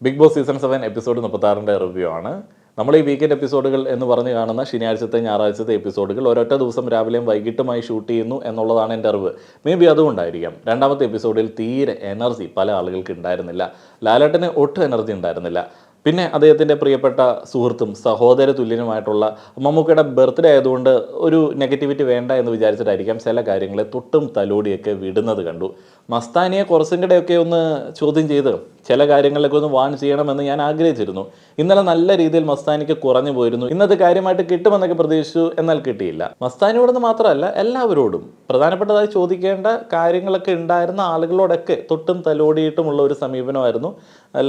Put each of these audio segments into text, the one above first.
Big Boss season 7 episode 36 review ആണ്. നമ്മൾ ഈ വീക്കെൻഡ് എപ്പിസോഡുകൾ എന്ന് പറഞ്ഞ് കാണുന്ന ശനിയാഴ്ചത്തെ ഞായറാഴ്ചത്തെ എപ്പിസോഡുകൾ ഒരൊറ്റ ദിവസം രാവിലെയും വൈകിട്ടുമായി ഷൂട്ട് ചെയ്യുന്നു എന്നുള്ളതാണ് എൻ്റെ അറിവ്. മേ ബി അതുകൊണ്ടായിരിക്കാം രണ്ടാമത്തെ എപ്പിസോഡിൽ തീരെ എനർജി പല ആളുകൾക്ക് ഉണ്ടായിരുന്നില്ല. ലാലേട്ടന് ഒട്ടും എനർജി ഉണ്ടായിരുന്നില്ല. പിന്നെ അദ്ദേഹത്തിൻ്റെ പ്രിയപ്പെട്ട സുഹൃത്തും സഹോദര തുല്യനുമായിട്ടുള്ള മമ്മൂക്കയുടെ ബർത്ത്ഡേ ആയതുകൊണ്ട് ഒരു നെഗറ്റിവിറ്റി വേണ്ട എന്ന് വിചാരിച്ചിട്ടായിരിക്കാം ചില കാര്യങ്ങളെ തൊട്ടും തലോടിയൊക്കെ വിടുന്നത് കണ്ടു. മസ്താനിയെ കുറച്ചും കൂടെയൊക്കെ ഒന്ന് ചോദ്യം ചെയ്ത് ചില കാര്യങ്ങളിലൊക്കെ ഒന്ന് വാൺ ചെയ്യണമെന്ന് ഞാൻ ആഗ്രഹിച്ചിരുന്നു. ഇന്നലെ നല്ല രീതിയിൽ മസ്താനിക്ക് കുറഞ്ഞു പോയിരുന്നു. ഇന്നത്തെ കാര്യമായിട്ട് കിട്ടുമെന്നൊക്കെ പ്രതീക്ഷിച്ചു, എന്നാൽ കിട്ടിയില്ല. മസ്താനിയോടൊന്ന് മാത്രമല്ല എല്ലാവരോടും പ്രധാനപ്പെട്ടതായി ചോദിക്കേണ്ട കാര്യങ്ങളൊക്കെ ഉണ്ടായിരുന്ന ആളുകളോടൊക്കെ തൊട്ടും തലോടിയിട്ടുമുള്ള ഒരു സമീപനമായിരുന്നു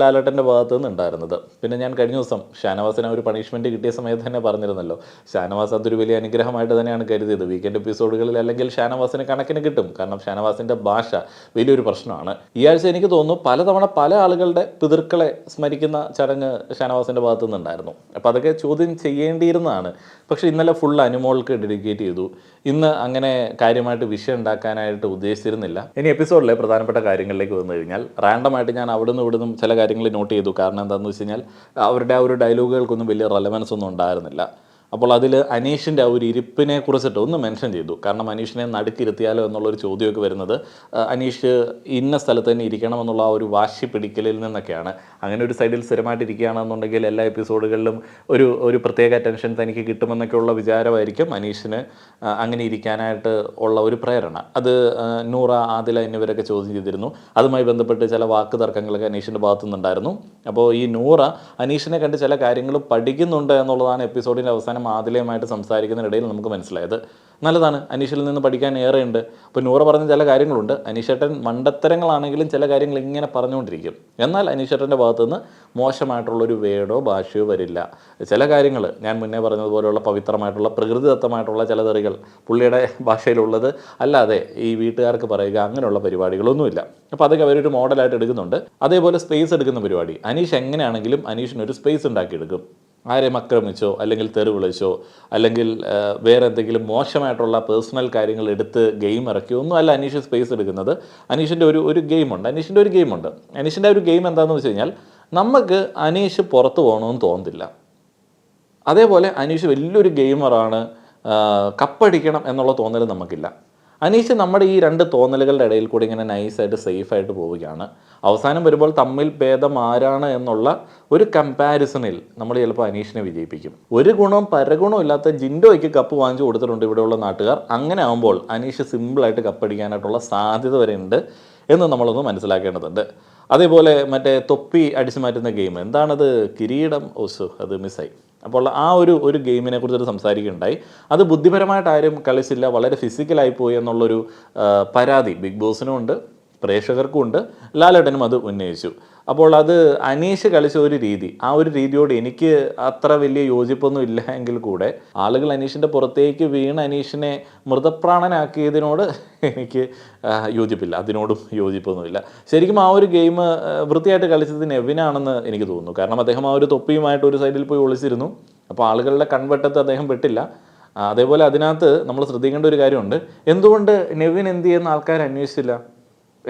ലാലേട്ടൻ്റെ ഭാഗത്തു നിന്ന് ഉണ്ടായിരുന്നത്. പിന്നെ ഞാൻ കഴിഞ്ഞ ദിവസം ഷാനവാസിന് ഒരു പണിഷ്മെൻറ്റ് കിട്ടിയ സമയത്ത് തന്നെ പറഞ്ഞിരുന്നല്ലോ, ഷാനവാസ് അതൊരു വലിയ അനുഗ്രഹമായിട്ട് തന്നെയാണ് കരുതിയത്. വീക്കെൻഡ് എപ്പിസോഡുകളിൽ അല്ലെങ്കിൽ ഷാനവാസിന് കണക്കിന് കിട്ടും, കാരണം ഷാനവാസിൻ്റെ ഭാഷ വലിയൊരു പ്രശ്നമാണ്. ഈ ആഴ്ച എനിക്ക് തോന്നുന്നു പലതവണ പല ആളുകളുടെ പിതൃക്കളെ സ്മരിക്കുന്ന ചടങ്ങ് ഷാനവാസിൻ്റെ ഭാഗത്തു നിന്നുണ്ടായിരുന്നു. അപ്പോൾ അതൊക്കെ ചോദ്യം ചെയ്യേണ്ടിയിരുന്നതാണ്. പക്ഷേ ഇന്നലെ ഫുൾ അനുമോൾക്ക് ഡെഡിക്കേറ്റ് ചെയ്തു. ഇന്ന് അങ്ങനെ കാര്യമായിട്ട് വിഷയം ഉണ്ടാക്കാനായിട്ട് ഉദ്ദേശിച്ചിരുന്നില്ല. ഇനി എപ്പിസോഡിലെ പ്രധാനപ്പെട്ട കാര്യങ്ങളിലേക്ക് വന്നു കഴിഞ്ഞാൽ റാൻഡമായിട്ട് ഞാൻ അവിടുന്ന് ഇവിടുന്നും ചില കാര്യങ്ങൾ നോട്ട് ചെയ്തു. കാരണം എന്താണെന്ന് വെച്ച് കഴിഞ്ഞാൽ അവരുടെ ആ ഒരു ഡയലോഗുകൾക്കൊന്നും വലിയ റെലവൻസ് ഒന്നും ഉണ്ടായിരുന്നില്ല. അപ്പോൾ അതിൽ അനീഷിൻ്റെ ആ ഒരു ഇരിപ്പിനെ കുറിച്ചിട്ട് ഒന്ന് മെൻഷൻ ചെയ്തു. കാരണം അനീഷിനെ നടുക്കിരുത്തിയാലോ എന്നുള്ളൊരു ചോദ്യമൊക്കെ വരുന്നത് അനീഷ് ഇന്ന സ്ഥലത്ത് തന്നെ ഇരിക്കണം എന്നുള്ള ആ ഒരു വാശി പിടിക്കലിൽ നിന്നൊക്കെയാണ്. അങ്ങനെ ഒരു സൈഡിൽ സ്ഥിരമായിട്ട് ഇരിക്കുകയാണെന്നുണ്ടെങ്കിൽ എല്ലാ എപ്പിസോഡുകളിലും ഒരു പ്രത്യേക അറ്റൻഷൻ തനിക്ക് കിട്ടുമെന്നൊക്കെയുള്ള വിചാരമായിരിക്കും അനീഷിന് അങ്ങനെ ഇരിക്കാനായിട്ട് ഉള്ള ഒരു പ്രേരണ. അത് നൂറ, ആദില എന്നിവരൊക്കെ ചോദ്യം ചെയ്തിരുന്നു. അതുമായി ബന്ധപ്പെട്ട് ചില വാക്ക് തർക്കങ്ങളൊക്കെ അനീഷിൻ്റെ ഭാഗത്തു നിന്നുണ്ടായിരുന്നു. അപ്പോൾ ഈ നൂറ അനീഷിനെ കണ്ട് ചില കാര്യങ്ങൾ പഠിക്കുന്നുണ്ട് എന്നുള്ളതാണ് എപ്പിസോഡിൻ്റെ അവസാനം ആദിലയുമായിട്ട് സംസാരിക്കുന്നതിനിടയിൽ നമുക്ക് മനസ്സിലായത്. നല്ലതാണ്, അനീഷിൽ നിന്ന് പഠിക്കാൻ ഏറെയുണ്ട്. അപ്പോൾ നൂറ പറഞ്ഞ ചില കാര്യങ്ങളുണ്ട്. അനീഷേട്ടൻ മണ്ടത്തരങ്ങളാണെങ്കിലും ചില കാര്യങ്ങൾ ഇങ്ങനെ പറഞ്ഞുകൊണ്ടിരിക്കും. എന്നാൽ അനീഷേട്ടൻ്റെ ഭാഗത്തുനിന്ന് മോശമായിട്ടുള്ളൊരു വേടോ ഭാഷയോ വരില്ല. ചില കാര്യങ്ങൾ ഞാൻ മുന്നേ പറഞ്ഞതുപോലെയുള്ള പവിത്രമായിട്ടുള്ള പ്രകൃതിദത്തമായിട്ടുള്ള ചില തെറികൾ പുള്ളിയുടെ ഭാഷയിലുള്ളത് അല്ലാതെ ഈ വീട്ടുകാർക്ക് പറയുക അങ്ങനെയുള്ള പരിപാടികളൊന്നുമില്ല. അപ്പോൾ അതൊക്കെ അവരൊരു മോഡലായിട്ട് എടുക്കുന്നുണ്ട്. അതേപോലെ സ്പേസ് എടുക്കുന്ന പരിപാടി അനീഷ് എങ്ങനെയാണെങ്കിലും അനീഷിനൊരു സ്പേസ് ഉണ്ടാക്കിയെടുക്കും. ആരെയും ആക്രമിച്ചോ അല്ലെങ്കിൽ തെറി വിളിച്ചോ അല്ലെങ്കിൽ വേറെ എന്തെങ്കിലും മോശമായിട്ടുള്ള പേഴ്സണൽ കാര്യങ്ങൾ എടുത്ത് ഗെയിം ഇറക്കിയോ ഒന്നും അല്ല അനീഷ് സ്പേസ് എടുക്കുന്നത്. അനീഷിൻ്റെ ഒരു ഗെയിമുണ്ട്. അനീഷിൻ്റെ ഒരു ഗെയിം എന്താണെന്ന് വെച്ച് കഴിഞ്ഞാൽ നമുക്ക് അനീഷ് പുറത്ത് പോകണമെന്ന് തോന്നുന്നില്ല. അതേപോലെ അനീഷ് വലിയൊരു ഗെയിമറാണ്, കപ്പടിക്കണം എന്നുള്ള തോന്നൽ നമുക്കില്ല. അനീഷ് നമ്മുടെ ഈ രണ്ട് തോന്നലുകളുടെ ഇടയിൽ കൂടി ഇങ്ങനെ നൈസായിട്ട് സേഫായിട്ട് പോവുകയാണ്. അവസാനം വരുമ്പോൾ തമ്മിൽ ഭേദം ആരാണ് എന്നുള്ള ഒരു കമ്പാരിസണിൽ നമ്മൾ ചിലപ്പോൾ അനീഷിനെ വിജയിപ്പിക്കും. ഒരു ഗുണവും പരഗുണവും ഇല്ലാത്ത ജിൻഡോയ്ക്ക് കപ്പ് വാങ്ങിച്ചു കൊടുത്തിട്ടുണ്ട് ഇവിടെയുള്ള നാട്ടുകാർ. അങ്ങനെ ആകുമ്പോൾ അനീഷ് സിമ്പിളായിട്ട് കപ്പടിക്കാനായിട്ടുള്ള സാധ്യത വരെ ഉണ്ട് എന്ന് നമ്മളൊന്ന് മനസ്സിലാക്കേണ്ടതുണ്ട്. അതേപോലെ മറ്റേ തൊപ്പി അടിച്ചു മാറ്റുന്ന ഗെയിം എന്താണത്, കിരീടം, അത് മിസ്സായി. അപ്പോൾ ആ ഒരു ഗെയിമിനെ കുറിച്ചിട്ട് സംസാരിക്കുകയുണ്ടായി. അത് ബുദ്ധിപരമായിട്ട് ആരും കളിച്ചില്ല, വളരെ ഫിസിക്കലായി പോയി എന്നുള്ളൊരു പരാതി ബിഗ് ബോസിനും ഉണ്ട്, പ്രേക്ഷകർക്കും ഉണ്ട്. ലാലേട്ടനും അത് ഉന്നയിച്ചു. അപ്പോൾ അത് അനീഷ് കളിച്ച ഒരു രീതി, ആ ഒരു രീതിയോട് എനിക്ക് അത്ര വലിയ യോജിപ്പൊന്നും ഇല്ല എങ്കിൽ കൂടെ ആളുകൾ അനീഷിൻ്റെ പുറത്തേക്ക് വീണ് അനീഷിനെ മൃതപ്രാണനാക്കിയതിനോട് എനിക്ക് യോജിപ്പില്ല, അതിനോടും യോജിപ്പൊന്നുമില്ല. ശരിക്കും ആ ഒരു ഗെയിം വൃത്തിയായിട്ട് കളിച്ചത് നെവിനാണെന്ന് എനിക്ക് തോന്നുന്നു. കാരണം അദ്ദേഹം ആ ഒരു തൊപ്പിയുമായിട്ട് ഒരു സൈഡിൽ പോയി ഒളിച്ചിരുന്നു. അപ്പോൾ ആളുകളുടെ കൺവെട്ടത്ത് അദ്ദേഹം പെട്ടില്ല. അതേപോലെ അതിനകത്ത് നമ്മൾ ശ്രദ്ധിക്കേണ്ട ഒരു കാര്യമുണ്ട്, എന്തുകൊണ്ട് നെവിൻ എന്ത് ചെയ്യുന്ന ആൾക്കാർ അന്വേഷിച്ചില്ല?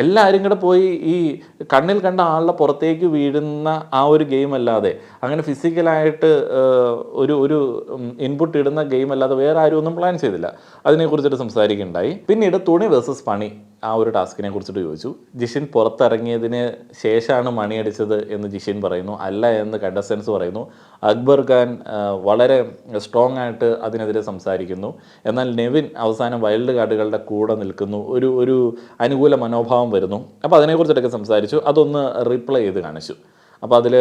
എല്ലാവരും കൂടെ പോയി ഈ കണ്ണിൽ കണ്ട ആളുടെ പുറത്തേക്ക് വീഴുന്ന ആ ഒരു ഗെയിം അല്ലാതെ, അങ്ങനെ ഫിസിക്കലായിട്ട് ഒരു ഇൻപുട്ട് ഇടുന്ന ഗെയിം അല്ലാതെ വേറെ ആരും ഒന്നും പ്ലാൻ ചെയ്തില്ല. അതിനെക്കുറിച്ചിട്ട് സംസാരിക്കുകയുണ്ടായി. പിന്നീട് തുണി വേഴ്സസ് പണി ആ ഒരു ടാസ്കിനെ കുറിച്ചിട്ട് ചോദിച്ചു. ജിഷിൻ പുറത്തിറങ്ങിയതിന് ശേഷമാണ് മണിയടിച്ചത് എന്ന് ജിഷിൻ പറയുന്നു, അല്ല എന്ന് കണ്ടസ്റ്റൻസ് പറയുന്നു. അക്ബർ ഖാൻ വളരെ സ്ട്രോങ് ആയിട്ട് അതിനെതിരെ സംസാരിക്കുന്നു. എന്നാൽ നെവിൻ അവസാനം വൈൽഡ് കാർഡുകളുടെ കൂടെ നിൽക്കുന്നു, ഒരു അനുകൂല മനോഭാവം വരുന്നു. അപ്പോൾ അതിനെക്കുറിച്ചിട്ടൊക്കെ സംസാരിച്ചു. അതൊന്ന് റീപ്ലേ ചെയ്ത് കാണിച്ചു. അപ്പോൾ അതിൽ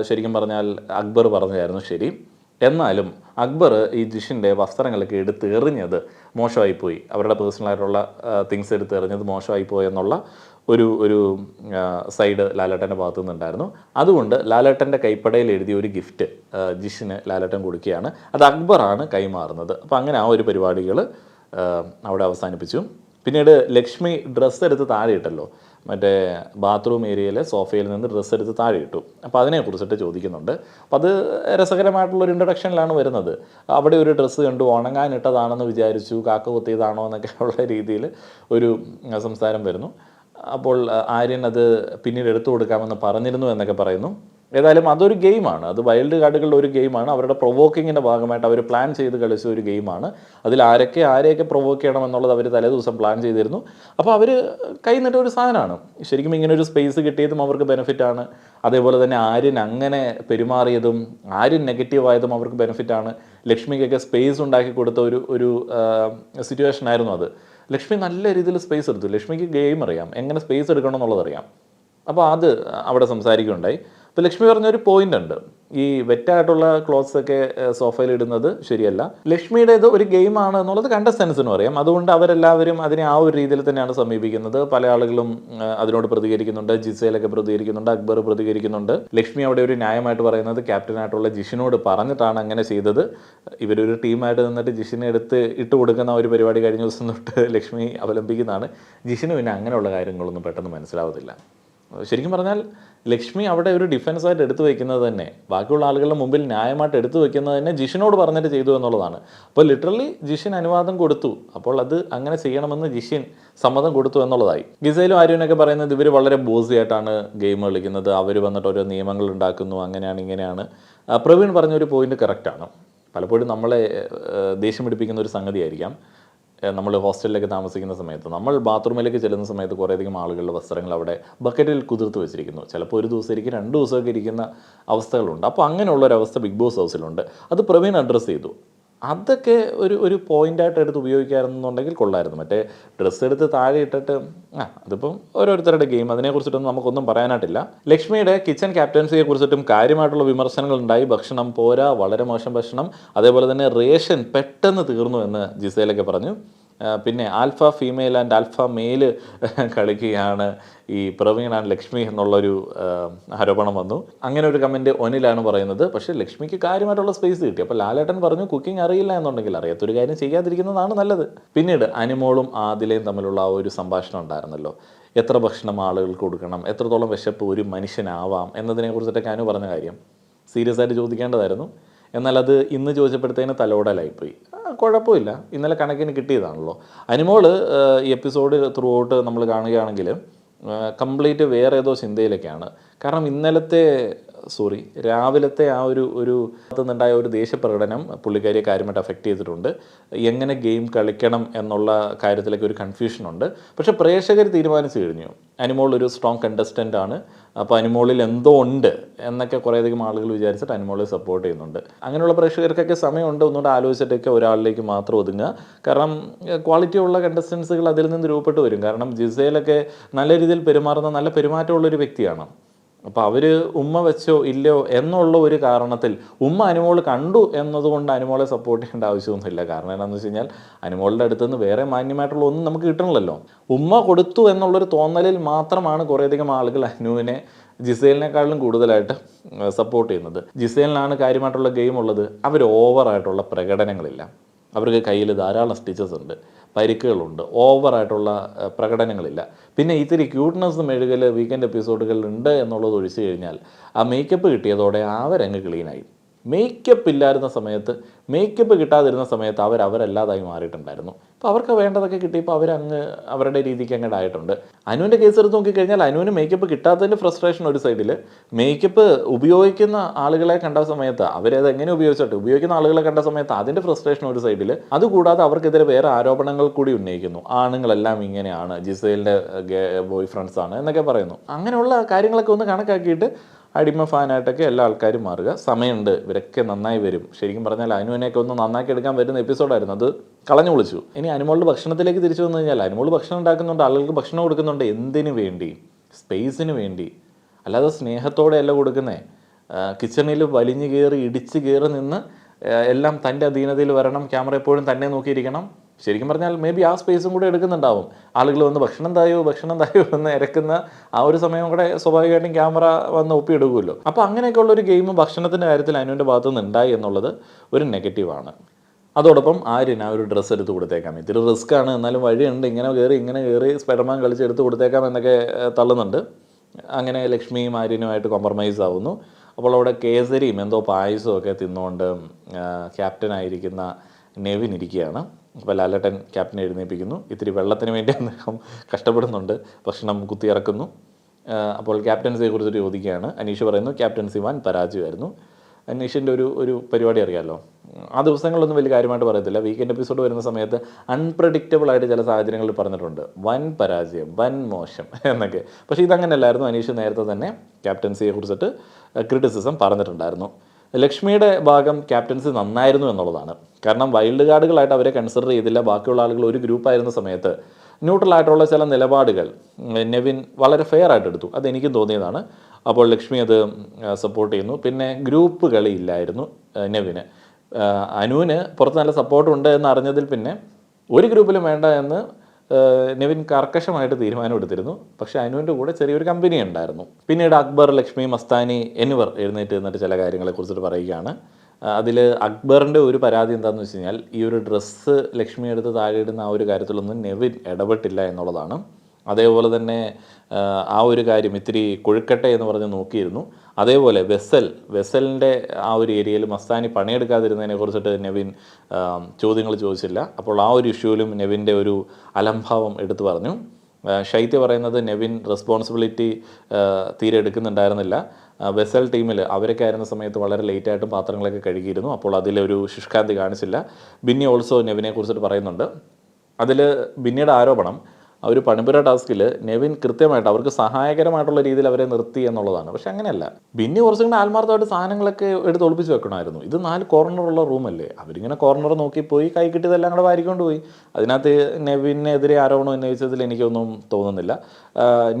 ശരിക്കും പറഞ്ഞാൽ അക്ബർ പറഞ്ഞതായിരുന്നു ശരി. എന്നാലും അക്ബർ ഈ ജിഷിൻ്റെ വസ്ത്രങ്ങളൊക്കെ എടുത്ത് എറിഞ്ഞത് മോശമായിപ്പോയി, അവരുടെ പേഴ്സണലായിട്ടുള്ള തിങ്സ് എടുത്ത് എറിഞ്ഞത് മോശമായിപ്പോയി എന്നുള്ള ഒരു സൈഡ് ലാലേട്ടൻ്റെ ഭാഗത്തു നിന്നുണ്ടായിരുന്നു. അതുകൊണ്ട് ലാലേട്ടൻ്റെ കൈപ്പടയിൽ എഴുതിയ ഒരു ഗിഫ്റ്റ് ജിഷിന് ലാലേട്ടൻ കൊടുക്കുകയാണ്. അത് അക്ബറാണ് കൈമാറുന്നത്. അപ്പോൾ അങ്ങനെ ആ ഒരു പരിപാടികൾ അവിടെ അവസാനിപ്പിച്ചു. പിന്നീട് ലക്ഷ്മി ഡ്രസ്സ് എടുത്ത് താഴെ ഇട്ടല്ലോ, മറ്റേ ബാത്റൂം ഏരിയയിലെ സോഫയിൽ നിന്ന് ഡ്രസ്സ് എടുത്ത് താഴെ ഇട്ടു. അപ്പോൾ അതിനെക്കുറിച്ചിട്ട് ചോദിക്കുന്നുണ്ട്. അപ്പോൾ അത് രസകരമായിട്ടുള്ളൊരു ഇൻട്രഡക്ഷനിലാണ് വരുന്നത്. അവിടെ ഒരു ഡ്രസ്സ് കണ്ടു, ഉണങ്ങാനിട്ടതാണെന്ന് വിചാരിച്ചു, കാക്ക കുത്തിയതാണോ എന്നൊക്കെ ഉള്ള രീതിയിൽ ഒരു സംസാരം വരുന്നു. അപ്പോൾ ആര്യൻ അത് പിന്നീട് എടുത്തു കൊടുക്കാമെന്ന് പറഞ്ഞിരുന്നു എന്നൊക്കെ പറയുന്നു. ഏതായാലും അതൊരു ഗെയിമാണ്, അത് വൈൽഡ് കാർഡുകളുടെ ഒരു ഗെയിമാണ്. അവരുടെ പ്രൊവോക്കിങ്ങിൻ്റെ ഭാഗമായിട്ട് അവർ പ്ലാൻ ചെയ്ത് കളിച്ച ഒരു ഗെയിമാണ്. അതിൽ ആരെയൊക്കെ പ്രൊവോക്ക് ചെയ്യണം എന്നുള്ളത് അവർ തലേദിവസം പ്ലാൻ ചെയ്തിരുന്നു. അപ്പോൾ അവർ കൈന്നിട്ട ഒരു സാധനമാണ്. ശരിക്കും ഇങ്ങനെ ഒരു സ്പേസ് കിട്ടിയതും അവർക്ക് ബെനിഫിറ്റാണ്. അതേപോലെ തന്നെ ആര്യൻ അങ്ങനെ പെരുമാറിയതും ആര്യൻ നെഗറ്റീവായതും അവർക്ക് ബെനിഫിറ്റാണ്. ലക്ഷ്മിക്കൊക്കെ സ്പേസ് ഉണ്ടാക്കി കൊടുത്ത ഒരു സിറ്റുവേഷൻ ആയിരുന്നു അത്. ലക്ഷ്മി നല്ല രീതിയിൽ സ്പേസ് എടുത്തു. ലക്ഷ്മിക്ക് ഗെയിം അറിയാം, എങ്ങനെ സ്പേസ് എടുക്കണം എന്നുള്ളതറിയാം. അപ്പോൾ അത് അവിടെ സംസാരിക്കുകയുണ്ടായി. അപ്പോൾ ലക്ഷ്മി പറഞ്ഞൊരു പോയിന്റ് ഉണ്ട്, ഈ വെറ്റായിട്ടുള്ള ക്ലോത്ത്സ് ഒക്കെ സോഫയിൽ ഇടുന്നത് ശരിയല്ല. ലക്ഷ്മിയുടേത് ഒരു ഗെയിമാണ് എന്നുള്ളത് കണ്ടസ്റ്റൻസിനും അറിയാം. അതുകൊണ്ട് അവരെല്ലാവരും അതിനെ ആ ഒരു രീതിയിൽ തന്നെയാണ് സമീപിക്കുന്നത്. പല ആളുകളും അതിനോട് പ്രതികരിക്കുന്നുണ്ട്. ജിസേലൊക്കെ പ്രതികരിക്കുന്നുണ്ട്, അക്ബർ പ്രതികരിക്കുന്നുണ്ട്. ലക്ഷ്മി അവിടെ ഒരു ന്യായമായിട്ട് പറയുന്നത് ക്യാപ്റ്റനായിട്ടുള്ള ജിഷിനോട് പറഞ്ഞിട്ടാണ് അങ്ങനെ ചെയ്തത്. ഇവരൊരു ടീമായിട്ട് നിന്നിട്ട് ജിഷിനെ ഇട്ട് കൊടുക്കുന്ന ഒരു പരിപാടി കഴിഞ്ഞ ദിവസം തൊട്ട് ലക്ഷ്മി അവലംബിക്കുന്നതാണ്. ജിഷിന് പിന്നെ അങ്ങനെയുള്ള കാര്യങ്ങളൊന്നും പെട്ടെന്ന് മനസ്സിലാവത്തില്ല. ശരിക്കും പറഞ്ഞാൽ ലക്ഷ്മി അവിടെ ഒരു ഡിഫൻസായിട്ട് എടുത്തു വയ്ക്കുന്നത് തന്നെ, ബാക്കിയുള്ള ആളുകളുടെ മുമ്പിൽ ന്യായമായിട്ട് എടുത്തു വയ്ക്കുന്നത് തന്നെ ജിഷിനോട് പറഞ്ഞിട്ട് ചെയ്തു എന്നുള്ളതാണ്. അപ്പോൾ ലിറ്ററലി ജിഷിൻ അനുവാദം കൊടുത്തു, അപ്പോൾ അത് അങ്ങനെ ചെയ്യണമെന്ന് ജിഷിൻ സമ്മതം കൊടുത്തു എന്നുള്ളതായി. ഗിസയിലും ആര്യനൊക്കെ പറയുന്നത് ഇവർ വളരെ ബോസി ആയിട്ടാണ് ഗെയിം കളിക്കുന്നത്, അവർ വന്നിട്ട് ഓരോ നിയമങ്ങൾ ഉണ്ടാക്കുന്നു, അങ്ങനെയാണ് ഇങ്ങനെയാണ്. പ്രവീൺ പറഞ്ഞൊരു പോയിന്റ് കറക്റ്റാണ്. പലപ്പോഴും നമ്മളെ ദേഷ്യം പിടിപ്പിക്കുന്ന ഒരു സംഗതിയായിരിക്കാം, നമ്മൾ ഹോസ്റ്റലിലേക്ക് താമസിക്കുന്ന സമയത്ത് നമ്മൾ ബാത്റൂമിലേക്ക് ചെല്ലുന്ന സമയത്ത് കുറേയധികം ആളുകളുടെ വസ്ത്രങ്ങൾ അവിടെ ബക്കറ്റിൽ കുതിർത്ത് വെച്ചിരിക്കുന്നു. ചിലപ്പോൾ ഒരു ദിവസം ഇരിക്കും, 2 ദിവസമൊക്കെ ഇരിക്കുന്ന അവസ്ഥകളുണ്ട്. അപ്പോൾ അങ്ങനെയുള്ളൊരവസ്ഥ ബിഗ് ബോസ് ഹൗസിലുണ്ട്. അത് പ്രവീൺ അഡ്രസ്സ് ചെയ്തു. അതൊക്കെ ഒരു പോയിൻ്റായിട്ട് എടുത്ത് ഉപയോഗിക്കാമെന്നുണ്ടെങ്കിൽ കൊള്ളായിരുന്നു. മറ്റേ ഡ്രസ്സ് എടുത്ത് താഴെ ഇട്ടിട്ട് അതിപ്പം ഓരോരുത്തരുടെ ഗെയിം, അതിനെക്കുറിച്ചിട്ടൊന്നും നമുക്കൊന്നും പറയാനായിട്ടില്ല. ലക്ഷ്മിയുടെ കിച്ചൺ ക്യാപ്റ്റൻസിയെ കുറിച്ചിട്ടും കാര്യമായിട്ടുള്ള വിമർശനങ്ങൾ ഉണ്ടായി. ഭക്ഷണം പോരാ, വളരെ മോശം ഭക്ഷണം, അതേപോലെ തന്നെ റേഷൻ പെട്ടെന്ന് തീർന്നു എന്ന് ജിസേലൊക്കെ പറഞ്ഞു. പിന്നെ alpha female and alpha male കളിക്കുകയാണ് ഈ പ്രവീൺ ആൻഡ് ലക്ഷ്മി എന്നുള്ളൊരു ആരോപണം വന്നു. അങ്ങനെ ഒരു കമൻറ്റ് ഒനിലാണ് പറയുന്നത്. പക്ഷേ ലക്ഷ്മിക്ക് കാര്യമായിട്ടുള്ള സ്പേസ് കിട്ടി. അപ്പോൾ ലാലേട്ടൻ പറഞ്ഞു കുക്കിംഗ് അറിയില്ല എന്നുണ്ടെങ്കിൽ അറിയാത്തൊരു കാര്യം ചെയ്യാതിരിക്കുന്നതാണ് നല്ലത്. പിന്നീട് അനിമോളും ആദിലയും തമ്മിലുള്ള ആ ഒരു സംഭാഷണം ഉണ്ടായിരുന്നല്ലോ, എത്ര ഭക്ഷണം ആളുകൾക്ക് കൊടുക്കണം, എത്രത്തോളം വിശപ്പ് ഒരു മനുഷ്യനാവാം എന്നതിനെക്കുറിച്ചിട്ടൊക്കെ അനു പറഞ്ഞ കാര്യം സീരിയസ് ആയിട്ട് ചോദിക്കേണ്ടതായിരുന്നു. എന്നാൽ അത് ഇന്ന് ചോദിച്ചപ്പോഴത്തേന് തലോടലായിപ്പോയി. കുഴപ്പമില്ല, ഇന്നലെ കണക്കിന് കിട്ടിയതാണല്ലോ. അനിമോള് ഈ എപ്പിസോഡ് ത്രൂ ഔട്ട് നമ്മൾ കാണുകയാണെങ്കിൽ കംപ്ലീറ്റ് വേറെ ഏതോ ചിന്തയിലൊക്കെയാണ്. കാരണം രാവിലത്തെ ആ ഒരു നിന്നുണ്ടായ ഒരു ദേഷ്യപ്രകടനം പുള്ളിക്കാരിയെ കാര്യമായിട്ട് അഫക്റ്റ് ചെയ്തിട്ടുണ്ട്. എങ്ങനെ ഗെയിം കളിക്കണം എന്നുള്ള കാര്യത്തിലൊക്കെ ഒരു കൺഫ്യൂഷനുണ്ട്. പക്ഷേ പ്രേക്ഷകർ തീരുമാനിച്ചു കഴിഞ്ഞു അനിമോൾ ഒരു സ്ട്രോങ് കണ്ടസ്റ്റൻ്റ് ആണ്, അപ്പോൾ അനിമോളിൽ എന്തോ ഉണ്ട് എന്നൊക്കെ കുറേയധികം ആളുകൾ വിചാരിച്ചിട്ട് അനിമോളെ സപ്പോർട്ട് ചെയ്യുന്നുണ്ട്. അങ്ങനെയുള്ള പ്രേക്ഷകർക്കൊക്കെ സമയമുണ്ട് ഒന്നുകൂടെ ആലോചിച്ചിട്ടൊക്കെ ഒരാളിലേക്ക് മാത്രം ഒതുങ്ങുക. കാരണം ക്വാളിറ്റി ഉള്ള കണ്ടസ്റ്റൻസുകൾ അതിൽ നിന്ന് രൂപപ്പെട്ട് വരും. കാരണം ജിസേലൊക്കെ നല്ല രീതിയിൽ പെരുമാറുന്ന നല്ല പെരുമാറ്റമുള്ളൊരു വ്യക്തിയാണ്. അപ്പോൾ അവർ ഉമ്മ വെച്ചോ ഇല്ലയോ എന്നുള്ള ഒരു കാരണത്തിൽ ഉമ്മ അനിമോൾ കണ്ടു എന്നതുകൊണ്ട് അനിമോളെ സപ്പോർട്ട് ചെയ്യേണ്ട ആവശ്യമൊന്നുമില്ല. കാരണം എന്താണെന്ന് വെച്ച് കഴിഞ്ഞാൽ അനിമോളുടെ അടുത്ത് നിന്ന് വേറെ മാന്യമായിട്ടുള്ള ഒന്നും നമുക്ക് കിട്ടണമല്ലോ. ഉമ്മ കൊടുത്തു എന്നുള്ളൊരു തോന്നലിൽ മാത്രമാണ് കുറേയധികം ആളുകൾ അനുവിനെ ജിസേലിനേക്കാളും കൂടുതലായിട്ട് സപ്പോർട്ട് ചെയ്യുന്നത്. ജിസേലിനാണ് കാര്യമായിട്ടുള്ള ഗെയിം ഉള്ളത്. അവർ ഓവറായിട്ടുള്ള പ്രകടനങ്ങളില്ല, അവർക്ക് കയ്യിൽ ധാരാളം സ്റ്റിച്ചസ് ഉണ്ട്, പരിക്കുകളുണ്ട്, ഓവറായിട്ടുള്ള പ്രകടനങ്ങളില്ല. പിന്നെ ഇത്തിരി ക്യൂട്ട്നെസ് മെഴുകൽ വീക്കെൻഡ് എപ്പിസോഡുകളിൽ ഉണ്ട് എന്നുള്ളത് ഒഴിച്ചു കഴിഞ്ഞാൽ ആ മേക്കപ്പ് കിട്ടിയതോടെ അവരങ്ങ് ക്ലീനായി. മേക്കപ്പ് ഇല്ലായിരുന്ന സമയത്ത്, മേക്കപ്പ് കിട്ടാതിരുന്ന സമയത്ത് അവരല്ലാതായി മാറിയിട്ടുണ്ടായിരുന്നു. അപ്പോൾ അവർക്ക് വേണ്ടതൊക്കെ കിട്ടിയപ്പോൾ അവരുടെ രീതിക്ക് അങ്ങോട്ടായിട്ടുണ്ട്. അനുവിൻ്റെ കേസ് എടുത്ത് നോക്കിക്കഴിഞ്ഞാൽ അനുവിന് മേക്കപ്പ് കിട്ടാത്തതിൻ്റെ ഫ്രസ്ട്രേഷൻ ഒരു സൈഡിൽ, മേക്കപ്പ് ഉപയോഗിക്കുന്ന ആളുകളെ കണ്ട സമയത്ത് അവരത് എങ്ങനെ ഉപയോഗിക്കുന്ന ആളുകളെ കണ്ട സമയത്ത് അതിൻ്റെ ഫ്രസ്ട്രേഷൻ ഒരു സൈഡിൽ. അതുകൂടാതെ അവർക്കെതിരെ വേറെ ആരോപണങ്ങൾ കൂടി ഉന്നയിക്കുന്നു. ആണുങ്ങളെല്ലാം ഇങ്ങനെയാണ്, ജിസേലിൻ്റെ ബോയ് ഫ്രണ്ട്സ് ആണ് എന്നൊക്കെ പറയുന്നു. അങ്ങനെയുള്ള കാര്യങ്ങളൊക്കെ ഒന്ന് കണക്കാക്കിയിട്ട് അടിമ ഫാനായിട്ടൊക്കെ എല്ലാ ആൾക്കാരും മാറുക. സമയമുണ്ട്, ഇവരൊക്കെ നന്നായി വരും. ശരിക്കും പറഞ്ഞാൽ അനുവിനെയൊക്കെ ഒന്ന് നന്നാക്കി എടുക്കാൻ വരുന്ന എപ്പിസോഡായിരുന്നു, അത് കളഞ്ഞു വിളിച്ചു. ഇനി അനുമോളുടെ ഭക്ഷണത്തിലേക്ക് തിരിച്ചു വന്നു കഴിഞ്ഞാൽ അനുമോൾ ഭക്ഷണം ഉണ്ടാക്കുന്നുണ്ട്, ആളുകൾക്ക് ഭക്ഷണം കൊടുക്കുന്നുണ്ട്. എന്തിനു വേണ്ടി? സ്പേസിന് വേണ്ടി, അല്ലാതെ സ്നേഹത്തോടെയല്ല കൊടുക്കുന്നത്. കിച്ചണിൽ വലിഞ്ഞു കയറി ഇടിച്ച് കയറി നിന്ന് എല്ലാം തൻ്റെ അധീനതയിൽ വരണം, ക്യാമറ എപ്പോഴും തന്നെ നോക്കിയിരിക്കണം. ശരിക്കും പറഞ്ഞാൽ മേ ബി ആ സ്പേസും കൂടെ എടുക്കുന്നുണ്ടാവും. ആളുകൾ വന്ന് ഭക്ഷണം തായോ എന്ന് ഇരക്കുന്ന ആ ഒരു സമയം കൂടെ സ്വാഭാവികമായിട്ടും ക്യാമറ വന്ന് ഒപ്പിയെടുക്കുമല്ലോ. അപ്പോൾ അങ്ങനെയൊക്കെയുള്ളൊരു ഗെയിം ഭക്ഷണത്തിൻ്റെ കാര്യത്തിൽ അനുവിൻ്റെ ഭാഗത്തു നിന്ന് ഉണ്ടായി എന്നുള്ളത് ഒരു നെഗറ്റീവാണ്. അതോടൊപ്പം ആര്യന് ആ ഒരു ഡ്രസ്സ് എടുത്ത് കൊടുത്തേക്കാം. ഇത്തിരി റിസ്ക് ആണ്, എന്നാലും വഴിയുണ്ട്, ഇങ്ങനെ കയറി സ്പൈഡർമാൻ കളിച്ച് എടുത്ത് കൊടുത്തേക്കാം എന്നൊക്കെ തള്ളുന്നുണ്ട്. അങ്ങനെ ലക്ഷ്മിയും ആര്യനുമായിട്ട് കോംപ്രമൈസ് ആവുന്നു. അപ്പോൾ അവിടെ കേസരിയും എന്തോ പായസവും ഒക്കെ തിന്നുകൊണ്ട് ക്യാപ്റ്റനായിരിക്കുന്ന നെവിൻ ഇരിക്കുകയാണ്. അപ്പോൾ ലാലേട്ടൻ ക്യാപ്റ്റനെ എഴുന്നേൽപ്പിക്കുന്നു. ഇത്തിരി വെള്ളത്തിന് വേണ്ടി അദ്ദേഹം കഷ്ടപ്പെടുന്നുണ്ട്, ഭക്ഷണം കുത്തിയിറക്കുന്നു. അപ്പോൾ ക്യാപ്റ്റൻസിയെ കുറിച്ചിട്ട് ചോദിക്കുകയാണ്. അനീഷ് പറയുന്നു ക്യാപ്റ്റൻസി വൻ പരാജയമായിരുന്നു. അനീഷിൻ്റെ ഒരു പരിപാടി അറിയാമല്ലോ, ആ ദിവസങ്ങളിലൊന്നും വലിയ കാര്യമായിട്ട് പറയത്തില്ല. വീക്കെൻഡ് എപ്പിസോഡ് വരുന്ന സമയത്ത് അൺപ്രഡിക്റ്റബിൾ ആയിട്ട് ചില സാഹചര്യങ്ങളിൽ പറഞ്ഞിട്ടുണ്ട്, വൻ പരാജയം, വൻ മോശം എന്നൊക്കെ. പക്ഷേ ഇതങ്ങനെയല്ലായിരുന്നു. അനീഷ് നേരത്തെ തന്നെ ക്യാപ്റ്റൻസിയെ കുറിച്ചിട്ട് ക്രിറ്റിസിസം പറഞ്ഞിട്ടുണ്ടായിരുന്നു. ലക്ഷ്മിയുടെ ഭാഗം ക്യാപ്റ്റൻസി നന്നായിരുന്നു എന്നുള്ളതാണ്. കാരണം വൈൽഡ് കാർഡുകളായിട്ട് അവരെ കൺസിഡർ ചെയ്തില്ല. ബാക്കിയുള്ള ആളുകൾ ഒരു ഗ്രൂപ്പായിരുന്ന സമയത്ത് ന്യൂട്രലായിട്ടുള്ള ചില നിലപാടുകൾ നെവിൻ വളരെ ഫെയർ ആയിട്ട് എടുത്തു. അതെനിക്കും തോന്നിയതാണ്. അപ്പോൾ ലക്ഷ്മി അത് സപ്പോർട്ട് ചെയ്യുന്നു. പിന്നെ ഗ്രൂപ്പ് കളി ഇല്ലായിരുന്നു നെവിന്. അനുവിന് പുറത്ത് നല്ല സപ്പോർട്ടുണ്ട് എന്ന് അറിഞ്ഞതിൽ പിന്നെ ഒരു ഗ്രൂപ്പിലും വേണ്ട എന്ന് നെവിൻ കർക്കശമായിട്ട് തീരുമാനമെടുത്തിരുന്നു. പക്ഷേ അനുവിൻ്റെ കൂടെ ചെറിയൊരു കമ്പനി ഉണ്ടായിരുന്നു. പിന്നീട് അക്ബർ, ലക്ഷ്മി, മസ്താനി എന്നിവർ എഴുന്നേറ്റ് നിന്നിട്ട് ചില കാര്യങ്ങളെക്കുറിച്ചിട്ട് പറയുകയാണ്. അതിൽ അക്ബറിൻ്റെ ഒരു പരാതി എന്താണെന്ന് വെച്ച് കഴിഞ്ഞാൽ, ഈ ഒരു ഡ്രസ്സ് ലക്ഷ്മി എടുത്ത് താഴെ ഇടുന്ന ആ ഒരു കാര്യത്തിലൊന്നും നെവിൻ ഇടപെട്ടില്ല എന്നുള്ളതാണ്. അതേപോലെ തന്നെ ആ ഒരു കാര്യം ഇത്തിരി കൊഴുക്കട്ടെ എന്ന് പറഞ്ഞ് നോക്കിയിരുന്നു. അതേപോലെ വെസലിൻ്റെ ആ ഒരു ഏരിയയിൽ മസ്താനി പണിയെടുക്കാതിരുന്നതിനെ കുറിച്ചിട്ട് നെവിൻ ചോദ്യങ്ങൾ ചോദിച്ചില്ല. അപ്പോൾ ആ ഒരു ഇഷ്യൂവിലും നെവിൻ്റെ ഒരു അലംഭാവം എടുത്തു പറഞ്ഞു. ഷൈത്യ പറയുന്നത് നെവിൻ റെസ്പോൺസിബിലിറ്റി തീരെ എടുക്കുന്നുണ്ടായിരുന്നില്ല. വെസൽ ടീമിൽ അവരൊക്കെ ആയിരുന്ന സമയത്ത് വളരെ ലേറ്റായിട്ടും പാത്രങ്ങളൊക്കെ കഴുകിയിരുന്നു. അപ്പോൾ അതിലൊരു ശുഷ്കാന്തി കാണിച്ചില്ല. ബിന്നി ഓൾസോ നെവിനെ കുറിച്ചിട്ട് പറയുന്നുണ്ട്. അതിൽ ബിന്നിയുടെ ആരോപണം, ആ ഒരു പണിപ്പുര ടാസ്കിൽ നെവിൻ കൃത്യമായിട്ട് അവർക്ക് സഹായകരമായിട്ടുള്ള രീതിയിൽ അവരെ നിർത്തി എന്നുള്ളതാണ്. പക്ഷെ അങ്ങനെയല്ല, ബിന്നി കുറച്ചും കൂടെ ആത്മാർത്ഥമായിട്ട് സാധനങ്ങളൊക്കെ എടുത്ത് ഒളിപ്പിച്ച് വെക്കണമായിരുന്നു. ഇത് 4 കോർണറുള്ള റൂമല്ലേ, അവരിങ്ങനെ കോർണർ നോക്കിപ്പോയി കൈ കിട്ടിയതെല്ലാം കൂടെ വാരിക്കൊണ്ട് പോയി. അതിനകത്ത് നെവിനെതിരെ ആരോപണം ഉന്നയിച്ചതിൽ എനിക്കൊന്നും തോന്നുന്നില്ല.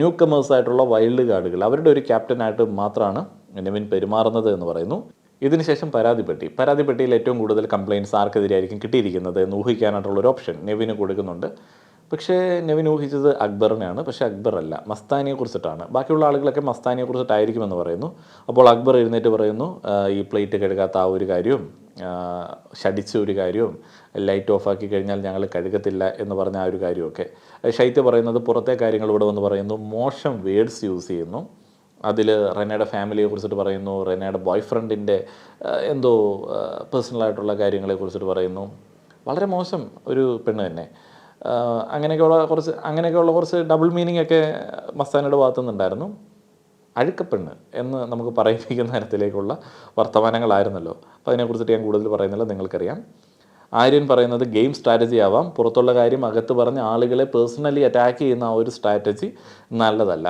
ന്യൂ കമേഴ്സായിട്ടുള്ള വൈൽഡ് കാർഡുകൾ അവരുടെ ഒരു ക്യാപ്റ്റനായിട്ട് മാത്രമാണ് നെവിൻ പെരുമാറുന്നത് എന്ന് പറയുന്നു. ഇതിനുശേഷം പരാതിപ്പെട്ടിയിൽ ഏറ്റവും കൂടുതൽ കംപ്ലയിൻറ്റ്സ് ആർക്കെതിരെയായിരിക്കും കിട്ടിയിരിക്കുന്നത് എന്ന് ഊഹിക്കാനായിട്ടുള്ള ഒരു ഓപ്ഷൻ നെവിന് കൊടുക്കുന്നുണ്ട്. പക്ഷേ നെവിൻ ഊഹിച്ചത് അക്ബറിനെയാണ്. പക്ഷേ അക്ബറല്ല, മസ്താനിയെ കുറിച്ചിട്ടാണ്. ബാക്കിയുള്ള ആളുകളൊക്കെ മസ്താനിയെ കുറിച്ചിട്ടായിരിക്കുമെന്ന് പറയുന്നു. അപ്പോൾ അക്ബർ എഴുന്നേറ്റ് പറയുന്നു, ഈ പ്ലേറ്റ് കഴുകാത്ത ആ ഒരു കാര്യവും ശടിച്ച ഒരു കാര്യവും ലൈറ്റ് ഓഫാക്കി കഴിഞ്ഞാൽ ഞങ്ങൾ കഴുകത്തില്ല എന്ന് പറഞ്ഞ ആ ഒരു കാര്യമൊക്കെ. ഷൈത്യ പറയുന്നത് പുറത്തെ കാര്യങ്ങൾ ഇവിടെ വന്ന് പറയുന്നു, മോശം വേർഡ്സ് യൂസ് ചെയ്യുന്നു. അതിൽ റെനയുടെ ഫാമിലിയെ കുറിച്ചിട്ട് പറയുന്നു, റെനയുടെ ബോയ് ഫ്രണ്ടിൻ്റെ എന്തോ പേഴ്സണലായിട്ടുള്ള കാര്യങ്ങളെ കുറിച്ചിട്ട് പറയുന്നു. വളരെ മോശം ഒരു പെണ്ണ് തന്നെ. അങ്ങനെയൊക്കെയുള്ള കുറച്ച് ഡബിൾ മീനിങ് ഒക്കെ മസ്താനിയുടെ ഭാഗത്തു നിന്നുണ്ടായിരുന്നു. അഴുക്കപ്പെണ്ണ് എന്ന് നമുക്ക് പറയിപ്പിക്കുന്ന തരത്തിലേക്കുള്ള വർത്തമാനങ്ങളായിരുന്നല്ലോ. അപ്പോൾ അതിനെക്കുറിച്ചിട്ട് ഞാൻ കൂടുതൽ പറയുന്നില്ല, നിങ്ങൾക്കറിയാം. ആര്യൻ പറയുന്നത് ഗെയിം സ്ട്രാറ്റജി ആവാം, പുറത്തുള്ള കാര്യം അകത്ത് പറഞ്ഞ് ആളുകളെ പേഴ്സണലി അറ്റാക്ക് ചെയ്യുന്ന ആ ഒരു സ്ട്രാറ്റജി നല്ലതല്ല.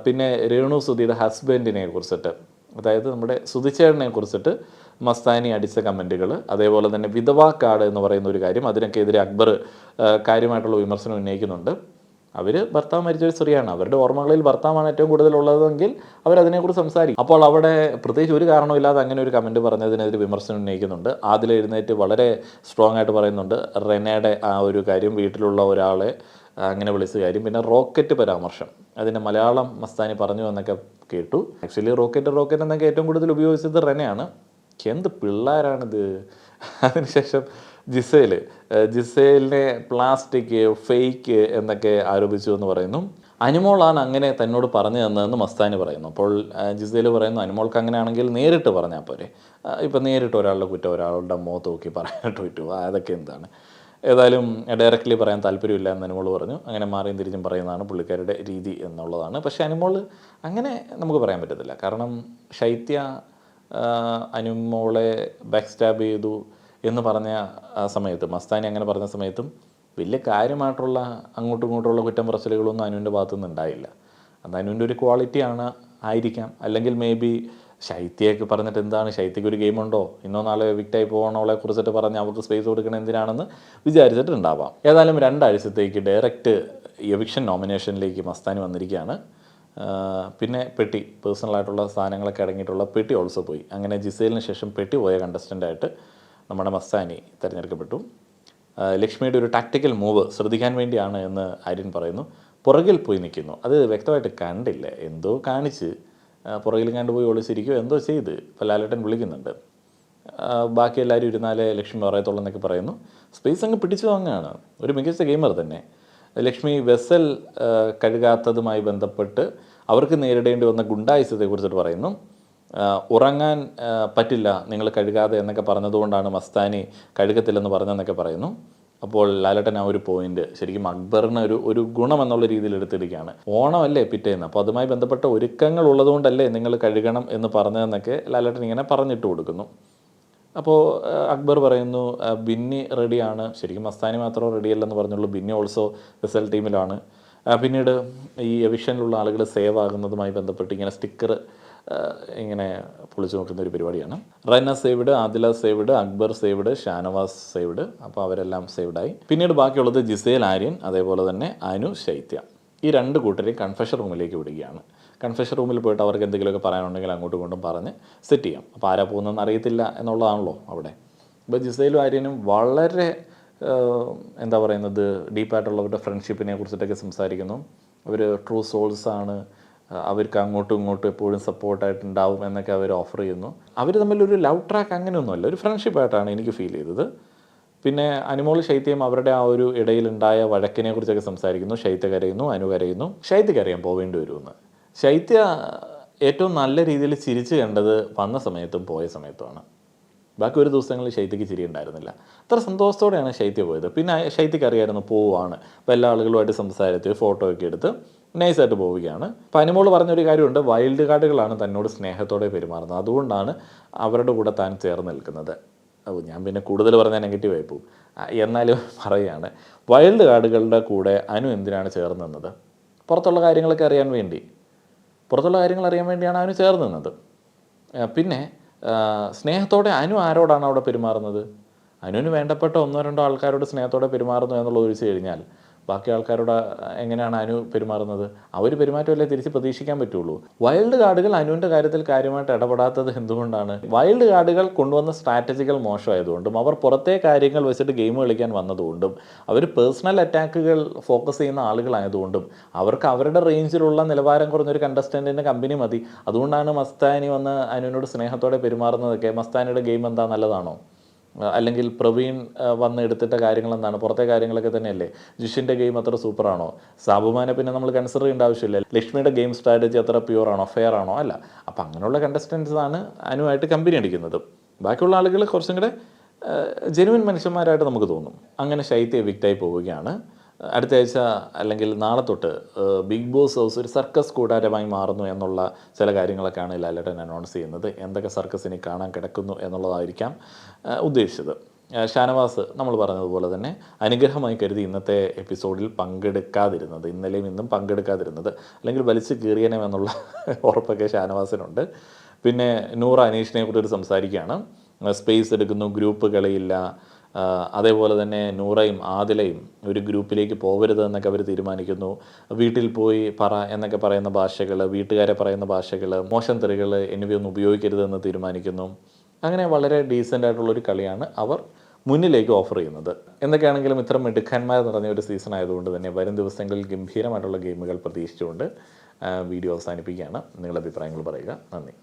പിന്നെ രേണു സുധിയുടെ ഹസ്ബൻഡിനെ കുറിച്ചിട്ട്, അതായത് നമ്മുടെ സുധിച്ചേട്ടനെ കുറിച്ചിട്ട് മസ്താനി അടിച്ച കമൻറ്റുകൾ, അതേപോലെ തന്നെ വിധവാ കാർഡ് എന്ന് പറയുന്ന ഒരു കാര്യം, അതിനൊക്കെ എതിരെ അക്ബർ കാര്യമായിട്ടുള്ള വിമർശനം ഉന്നയിക്കുന്നുണ്ട്. അവർ ഭർത്താവ് മരിച്ചൊരു സ്ത്രീയാണ്, അവരുടെ ഓർമ്മകളിൽ ഭർത്താവാണ് ഏറ്റവും കൂടുതലുള്ളതെങ്കിൽ അവരതിനെക്കുറിച്ച് സംസാരിക്കും. അപ്പോൾ അവിടെ പ്രത്യേകിച്ച് ഒരു കാരണമില്ലാതെ അങ്ങനെ ഒരു കമൻറ്റ് പറഞ്ഞതിനെതിരെ വിമർശനം ഉന്നയിക്കുന്നുണ്ട്. അതിൽ എഴുന്നേറ്റ് വളരെ സ്ട്രോങ് ആയിട്ട് പറയുന്നുണ്ട് റെനയുടെ ആ ഒരു കാര്യം, വീട്ടിലുള്ള ഒരാളെ അങ്ങനെ വിളിച്ച കാര്യം. പിന്നെ റോക്കറ്റ് പരാമർശം, അതിൻ്റെ മലയാളം മസ്താനി പറഞ്ഞു എന്നൊക്കെ കേട്ടു. ആക്ച്വലി റോക്കറ്റ് എന്നൊക്കെ ഏറ്റവും കൂടുതൽ ഉപയോഗിച്ചത് റെനയാണ്. എന്ത് പിള്ളേരാണിത്. അതിനുശേഷം ജിസേലിനെ പ്ലാസ്റ്റിക് ഫേക്ക് എന്നൊക്കെ ആരോപിച്ചു എന്ന് പറയുന്നു. അനുമോളാണ് അങ്ങനെ തന്നോട് പറഞ്ഞു തന്നതെന്ന് മസ്താനി പറയുന്നു. അപ്പോൾ ജിസേൽ പറയുന്നു, അനുമോൾക്ക് അങ്ങനെയാണെങ്കിൽ നേരിട്ട് പറഞ്ഞാൽ പോരെ, ഇപ്പം നേരിട്ട് ഒരാളുടെ കുറ്റം ഒരാളുടെ മുഖത്ത് നോക്കി പറയാനായിട്ട് പറ്റുമോ, അതൊക്കെ എന്താണ്. ഏതായാലും ഡയറക്റ്റ്ലി പറയാൻ താല്പര്യമില്ല എന്ന് അനുമോൾ പറഞ്ഞു. അങ്ങനെ മാറിയും തിരിച്ചും പറയുന്നതാണ് പുള്ളിക്കാരുടെ രീതി എന്നുള്ളതാണ്. പക്ഷേ അനുമോൾ അങ്ങനെ നമുക്ക് പറയാൻ പറ്റത്തില്ല. കാരണം ഷൈത്യ അനുമോളെ ബാക്ക് സ്റ്റാബ് ചെയ്തു എന്ന് പറഞ്ഞ സമയത്ത്, മസ്താനി അങ്ങനെ പറഞ്ഞ സമയത്തും വലിയ കാര്യമായിട്ടുള്ള അങ്ങോട്ടും ഇങ്ങോട്ടുള്ള കുറ്റം പറച്ചിലുകളൊന്നും അനുവിൻ്റെ ഭാഗത്തുനിന്ന് ഉണ്ടായില്ല. അത് അനുവിൻ്റെ ഒരു ക്വാളിറ്റിയാണ് ആയിരിക്കാം. അല്ലെങ്കിൽ മേ ബി ശൈത്യയൊക്കെ പറഞ്ഞിട്ട് എന്താണ്, ശൈത്യക്ക് ഒരു ഗെയിമുണ്ടോ, ഇന്നോ നാളെ വിക്റ്റായി പോകണവളെ കുറിച്ചിട്ട് പറഞ്ഞ് അവർക്ക് സ്പേസ് കൊടുക്കണം എന്തിനാണെന്ന് വിചാരിച്ചിട്ടുണ്ടാവാം. ഏതായാലും 2 ആഴ്ചത്തേക്ക് ഡയറക്റ്റ് എവിക്ഷൻ നോമിനേഷനിലേക്ക് മസ്താനി വന്നിരിക്കുകയാണ്. പിന്നെ പെട്ടി, പേഴ്സണലായിട്ടുള്ള സാധനങ്ങളൊക്കെ അടങ്ങിയിട്ടുള്ള പെട്ടി ഓൾസോ പോയി. അങ്ങനെ ജിസേലിന് ശേഷം പെട്ടി പോയ കണ്ടസ്റ്റൻ്റായിട്ട് നമ്മുടെ മസ്താനി തിരഞ്ഞെടുക്കപ്പെട്ടു. ലക്ഷ്മിയുടെ ഒരു ടാക്ടിക്കൽ മൂവ് ശ്രദ്ധിക്കാൻ വേണ്ടിയാണ് എന്ന് ആര്യൻ പറയുന്നു. പുറകിൽ പോയി നിൽക്കുന്നു, അത് വ്യക്തമായിട്ട് കണ്ടില്ല, എന്തോ കാണിച്ച് പുറകിലും കണ്ടുപോയി ഒളിച്ചിരിക്കുകയോ എന്തോ ചെയ്ത്. ഇപ്പോൾ ലാലേട്ടൻ വിളിക്കുന്നുണ്ട്, ബാക്കി എല്ലാവരും ഇരുന്നാലേ ലക്ഷ്മി പറയത്തുള്ളൂ എന്നൊക്കെ പറയുന്നു. സ്പേസ് അങ്ങ് പിടിച്ചു വാങ്ങുകയാണ്. ഒരു മികച്ച ഗെയിമർ തന്നെ. ലക്ഷ്മി വെസൽ കഴുകാത്തതുമായി ബന്ധപ്പെട്ട് അവർക്ക് നേരിടേണ്ടി വന്ന ഗുണ്ടായുസത്തെക്കുറിച്ചിട്ട് പറയുന്നു. ഉറങ്ങാൻ പറ്റില്ല നിങ്ങൾ കഴുകാതെ എന്നൊക്കെ പറഞ്ഞതുകൊണ്ടാണ് മസ്താനി കഴുകത്തില്ലെന്ന് പറഞ്ഞതെന്നൊക്കെ പറയുന്നു. അപ്പോൾ ലാലേട്ടൻ ആ ഒരു പോയിന്റ് ശരിക്കും അക്ബറിന് ഒരു ഗുണം എന്നുള്ള രീതിയിൽ എടുത്തിരിക്കുകയാണ്. ഓണമല്ലേ പിറ്റേന്ന്, അപ്പോൾ അതുമായി ബന്ധപ്പെട്ട ഒരുക്കങ്ങൾ ഉള്ളതുകൊണ്ടല്ലേ നിങ്ങൾ കഴുകണം എന്ന് പറഞ്ഞതെന്നൊക്കെ ലാലേട്ടൻ ഇങ്ങനെ പറഞ്ഞിട്ട് കൊടുക്കുന്നു. അപ്പോൾ അക്ബർ പറയുന്നു ബിന്നി റെഡിയാണ്. ശരിക്കും മസ്താനി മാത്രം റെഡിയല്ലെന്ന് പറഞ്ഞുള്ളൂ, ബിന്നി ഓൾസോ റിസൽ ടീമിലാണ്. പിന്നീട് ഈ എവിഷനിലുള്ള ആളുകൾ സേവ് ആകുന്നതുമായി ബന്ധപ്പെട്ട് ഇങ്ങനെ സ്റ്റിക്കർ ഇങ്ങനെ പൊളിച്ചു നോക്കുന്ന ഒരു പരിപാടിയാണ്. Raina saved, Adila saved, Akbar saved, Shanavas saved. അപ്പോൾ അവരെല്ലാം സേവ്ഡായി. പിന്നീട് ബാക്കിയുള്ളത് ജിസേൽ ആര്യൻ, അതേപോലെ തന്നെ അനു ശൈത്യ. ഈ രണ്ട് കൂട്ടരെയും കൺഫെഷൻ റൂമിലേക്ക് വിടുകയാണ്. കൺഫെഷൻ റൂമിൽ പോയിട്ട് അവർക്ക് എന്തെങ്കിലുമൊക്കെ പറയാനുണ്ടെങ്കിൽ അങ്ങോട്ടും ഇങ്ങോട്ടും പറഞ്ഞ് സെറ്റ് ചെയ്യാം. അപ്പോൾ ആരാ പോകുന്നതെന്ന് അറിയത്തില്ല എന്നുള്ളതാണല്ലോ അവിടെ. അപ്പോൾ ജിസേലും ആര്യനും വളരെ എന്താ പറയുന്നത്, ഡീപ്പായിട്ടുള്ളവരുടെ ഫ്രണ്ട്ഷിപ്പിനെ കുറിച്ചിട്ടൊക്കെ സംസാരിക്കുന്നു. അവർ ട്രൂ സോൾസാണ്, അവർക്ക് അങ്ങോട്ടും ഇങ്ങോട്ടും എപ്പോഴും സപ്പോർട്ടായിട്ടുണ്ടാവും എന്നൊക്കെ അവർ ഓഫർ ചെയ്യുന്നു. അവർ തമ്മിലൊരു ലവ് ട്രാക്ക് അങ്ങനെയൊന്നുമല്ല, ഒരു ഫ്രണ്ട്ഷിപ്പായിട്ടാണ് എനിക്ക് ഫീൽ ചെയ്തത്. പിന്നെ അനുമോൾ ശൈത്യയും അവരുടെ ആ ഒരു ഇടയിലുണ്ടായ വഴക്കിനെ കുറിച്ചൊക്കെ സംസാരിക്കുന്നു. ശൈത്യ കരയുന്നു, അനു കരയുന്നു. ശൈത്യക്ക് അറിയാൻ പോവേണ്ടി വരുമെന്ന്. ശൈത്യ ഏറ്റവും നല്ല രീതിയിൽ ചിരിച്ചു കണ്ടത് വന്ന സമയത്തും പോയ സമയത്തുമാണ്. ബാക്കി ഒരു ദിവസങ്ങളിൽ ശൈത്യക്ക് ചിരി ഉണ്ടായിരുന്നില്ല. അത്ര സന്തോഷത്തോടെയാണ് ശൈത്യ പോയത്. പിന്നെ ശൈത്യക്ക് അറിയായിരുന്നു പോവുകയാണ്. അപ്പോൾ എല്ലാ ആളുകളുമായിട്ട് സംസാരിച്ച് ഫോട്ടോ ഒക്കെ എടുത്ത് നൈസായിട്ട് പോവുകയാണ്. അപ്പോൾ അനുമോൾ പറഞ്ഞൊരു കാര്യമുണ്ട്, വൈൽഡ് കാർഡുകളാണ് തന്നോട് സ്നേഹത്തോടെ പെരുമാറുന്നത്, അതുകൊണ്ടാണ് അവരുടെ കൂടെ താൻ ചേർന്ന് നിൽക്കുന്നത്. ഞാൻ പിന്നെ കൂടുതൽ പറഞ്ഞാൽ നെഗറ്റീവ് ആയി പോകും. എന്നാലും പറയുകയാണ്, വൈൽഡ് കാർഡുകളുടെ കൂടെ അനു എന്തിനാണ് ചേർന്ന് നിന്നത്? പുറത്തുള്ള കാര്യങ്ങളൊക്കെ അറിയാൻ വേണ്ടി, പുറത്തുള്ള കാര്യങ്ങൾ അറിയാൻ വേണ്ടിയാണ് അനു ചേർന്ന് നിന്നത്. പിന്നെ സ്നേഹത്തോടെ അനു ആരോടാണ് അവിടെ പെരുമാറുന്നത്? അനുവിന് വേണ്ടപ്പെട്ട ഒന്നോ രണ്ടോ ആൾക്കാരോട് സ്നേഹത്തോടെ പെരുമാറുന്നു എന്നുള്ളത് ഒഴിച്ചു കഴിഞ്ഞാൽ ബാക്കി ആൾക്കാരോട് എങ്ങനെയാണ് അനു പെരുമാറുന്നത്? അവർ പെരുമാറ്റമല്ലേ തിരിച്ച് പ്രതീക്ഷിക്കാൻ പറ്റുള്ളൂ. വൈൽഡ് കാർഡുകൾ അനുവിൻ്റെ കാര്യത്തിൽ കാര്യമായിട്ട് ഇടപെടാത്തത് എന്തുകൊണ്ടാണ്? വൈൽഡ് കാർഡുകൾ കൊണ്ടുവന്ന സ്ട്രാറ്റജികൾ മോശമായതുകൊണ്ടും അവർ പുറത്തെ കാര്യങ്ങൾ വെച്ചിട്ട് ഗെയിം കളിക്കാൻ വന്നതുകൊണ്ടും അവർ പേഴ്സണൽ അറ്റാക്കുകൾ ഫോക്കസ് ചെയ്യുന്ന ആളുകളായതുകൊണ്ടും അവർക്ക് അവരുടെ റേഞ്ചിലുള്ള നിലവാരം കുറഞ്ഞൊരു കണ്ടസ്റ്റൻറ്റിൻ്റെ കമ്പനി മതി. അതുകൊണ്ടാണ് മസ്താനി വന്ന് അനുവിനോട് സ്നേഹത്തോടെ പെരുമാറുന്നതൊക്കെ. മസ്താനിയുടെ ഗെയിം എന്താ, നല്ലതാണോ? അല്ലെങ്കിൽ പ്രവീൺ വന്ന് എടുത്തിട്ട കാര്യങ്ങൾ എന്താണ്? പുറത്തെ കാര്യങ്ങളൊക്കെ തന്നെയല്ലേ. ജിഷിൻ്റെ ഗെയിം അത്ര സൂപ്പറാണോ? സാബുമാനെ പിന്നെ നമ്മൾ കൺസിഡർ ചെയ്യേണ്ട ആവശ്യമില്ല. ലക്ഷ്മിയുടെ ഗെയിം സ്ട്രാറ്റജി അത്ര പ്യുവറാണോ, ഫെയർ ആണോ? അല്ല. അപ്പം അങ്ങനെയുള്ള കണ്ടസ്റ്റൻസാണ് അനുവായിട്ട് കമ്പനി അടിക്കുന്നത്. ബാക്കിയുള്ള ആളുകൾ കുറച്ചും കൂടെ ജെനുവിൻ മനുഷ്യന്മാരായിട്ട് നമുക്ക് തോന്നും. അങ്ങനെ ശൈത്യ എവിക്റ്റായി പോവുകയാണ്. അടുത്ത ആഴ്ച അല്ലെങ്കിൽ നാളെ തൊട്ട് ബിഗ് ബോസ് ഹൗസ് ഒരു സർക്കസ് കൂടാരമായി മാറുന്നു എന്നുള്ള ചില കാര്യങ്ങളൊക്കെയാണ് ലാലേട്ടൻ അനൗൺസ് ചെയ്യുന്നത്. എന്തൊക്കെ സർക്കസ് ഇനി കാണാൻ കിടക്കുന്നു എന്നുള്ളതായിരിക്കാം ഉദ്ദേശിച്ചത്. ഷാനവാസ് നമ്മൾ പറഞ്ഞതുപോലെ തന്നെ അനുഗ്രഹമായി കരുതി ഇന്നത്തെ എപ്പിസോഡിൽ പങ്കെടുക്കാതിരുന്നത്, ഇന്നലെയും ഇന്നും പങ്കെടുക്കാതിരുന്നത്, അല്ലെങ്കിൽ വലിച്ചു കീറിയണമെന്നുള്ള ഉറപ്പൊക്കെ ഷാനവാസിനുണ്ട്. പിന്നെ നൂറ അനീഷിനെ കുറിച്ച് സംസാരിക്കുകയാണ്. സ്പേസ് എടുക്കുന്നു, ഗ്രൂപ്പ് കളിയില്ല, അതേപോലെ തന്നെ നൂറയും ആദിലയും ഒരു ഗ്രൂപ്പിലേക്ക് പോകരുത് എന്നൊക്കെ അവർ തീരുമാനിക്കുന്നു. വീട്ടിൽ പോയി പറ എന്നൊക്കെ പറയുന്ന ഭാഷകൾ, വീട്ടുകാരെ പറയുന്ന ഭാഷകൾ, മോശം തെറികൾ എന്നിവയൊന്നും ഉപയോഗിക്കരുതെന്ന് തീരുമാനിക്കുന്നു. അങ്ങനെ വളരെ ഡീസൻ്റ് ആയിട്ടുള്ളൊരു കളിയാണ് അവർ മുന്നിലേക്ക് ഓഫർ ചെയ്യുന്നത്. എന്തൊക്കെയാണെങ്കിലും ഇത്ര മിടുക്കന്മാർ നിറഞ്ഞ ഒരു സീസൺ ആയതുകൊണ്ട് തന്നെ വരും ദിവസങ്ങളിൽ ഗംഭീരമായിട്ടുള്ള ഗെയിമുകൾ പ്രതീക്ഷിച്ചുകൊണ്ട് വീഡിയോ അവസാനിപ്പിക്കുകയാണ്. നിങ്ങളുടെ അഭിപ്രായങ്ങൾ പറയുക. നന്ദി.